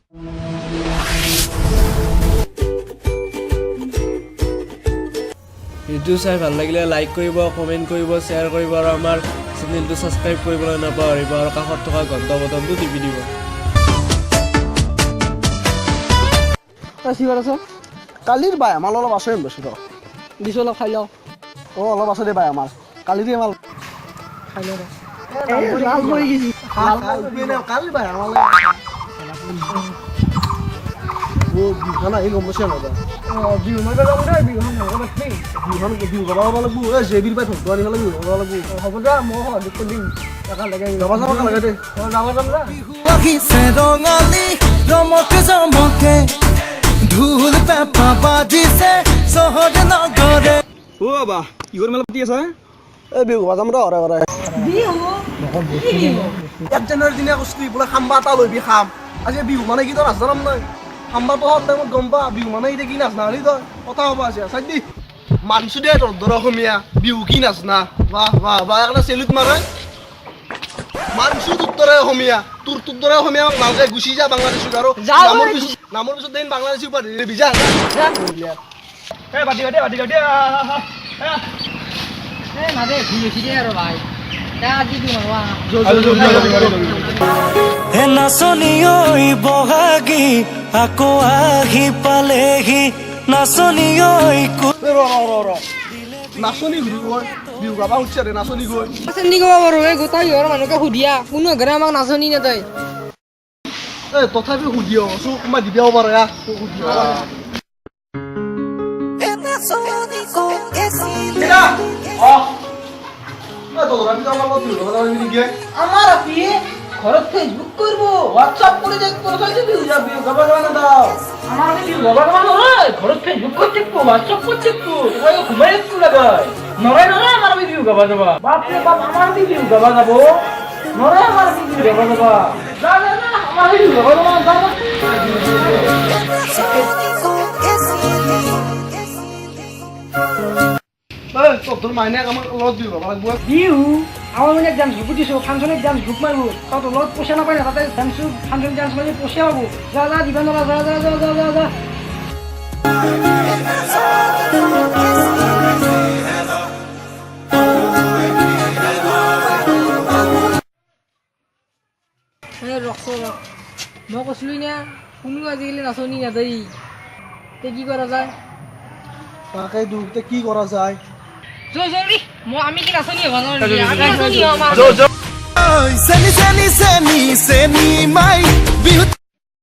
Video চাই ভাল লাগিলে লাইক কৰিব, কমেণ্ট কৰিব, শ্বেয়াৰ কৰিব আৰু আমাৰ চেনেলটো ছাবস্ক্ৰাইব কৰিবলৈ নাপাহৰিব আৰু কাষত থকা ঘণ্টা বটনটো টিপি দিব। কালিৰ বাই আমাৰ অলপ আছে বেছি তো দিছোঁ অলপ খাই লওঁ। অলপ আছে দে বাই আমাৰ কালিৰে মাল খাই লওঁ কালি বাই আমাৰ বিহুখন আহি গম পাইছে নাযায় বিহু মাৰিব যাব দে বিহুখন গাব লাগব জেবিৰ পাই ধৰব আনিব লাগিব গাব লাগব হ'ব দে মই সহযোগ কৰি দিম যাব লাগে দে যাব ৰঙালী ৰমকে জমকে ঢোল পেঁপা বাজিছে চহৰ নগৰে বাবা কি কৰি মেলা পাতি আছা এই বিহু গাব যাম ৰ ঘৰে ঘৰে বিহু 1 জানুৱাৰীৰ দিনা কৈছিলি বোলে খাম্বা এটা লৈবি খাম আজি বিহু মানে কি তই নাজানাম নাই খাম্বা পঢ়াৰ টাইমত গম পা বিহু মানে এতিয়া কি নাচনা হলি তই কথা হ'ব আছে চাই দি মানিছো দে তোৰ দৰ অসমীয়া বিহু কি নাচনা বাহ বাহ বাহ একটা চেলুট মাৰে মানিছো তোৰ দৰে অসমীয়া তোৰ দৰে অসমীয়া নালকে গুচি যা বাংলাদেশত আৰু নামৰ পিছত দিন বাংলাদেশী উপাধি দিবি যা এই বাটি এই মাদে ঘুৰিছি দে আৰু ভাই আজি কি মাৰৱা হে নাচনি ঐ বহাগী আকৌ আহি পালেহি নাচনি ঐ নাচনি ঘূৰি গৈ বিহু গাবা উঠছে দে নাচনি গৈ নাচনি গাব পাৰো এই গোটাই ঘৰৰ মানুহকে সুধিয়া কোনো ঘৰে আমাক নাচনি নেতাই এই তথাপি সুধিও চো কোনোবা দিবও পাৰে আমার আপনি ঘরত ফেসবুক করব হোয়াটসঅ্যাপ করে দেখব কইছে বিহু গাবা গাবা দাও আমার বিহু গাবা গাবা নয় ঘরত ফেসবুক করে দেখব হোয়াটসঅ্যাপ করে দেখব ওই ঘুমাই একটু লাগাই নরে আমার বিহু গাবা যাবা বাপ রে বাপ আমার বিহু গাবা যাব নরে আমার বিহু গাবা যাবা না আমার বিহু গাবা যাবা তোর মাইনে আমার লগত বিহু গাবা লাগব বিহু আমার মানে ডান্স গ্রুপ দিছো ফাংশনের ডান্স গ্রুপ মারবো কত লোক পয়সা না পাই না তাতে ডান্স ফাংশন ডান্স মারলে পয়সা পাবো যা যা দিবা না যা মই কৈছিলো না কোনো আজিকালি নাচনি নাযায় তে কি কৰা যায় তাকে দুতে কি কৰা যায় আমি কি নাচনি হব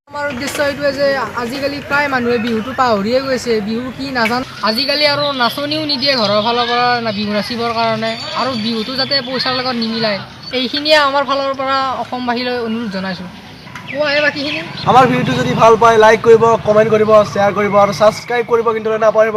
আমাৰ উদ্দেশ্য এইটোৱে যে আজিকালি প্ৰায় মানুহে বিহুটো পাহৰিয়ে গৈছে বিহু কি নাজান আজিকালি আৰু নাচনিও নিদিয়ে ঘৰৰ ফালৰ পৰা বিহু নাচিবৰ কাৰণে আৰু বিহুটো যাতে পইচাৰ লগত নিমিলায় এইখিনিয়ে আমাৰ ফালৰ পৰা অসমবাসীলৈ অনুৰোধ জনাইছোঁ বাকীখিনি আমাৰ ভিডিঅ'টো যদি ভাল পায় লাইক কৰিব কমেণ্ট কৰিব শ্বেয়াৰ কৰিব আৰু ছাবস্ক্ৰাইব কৰিব কিন্তু নাপাহৰিব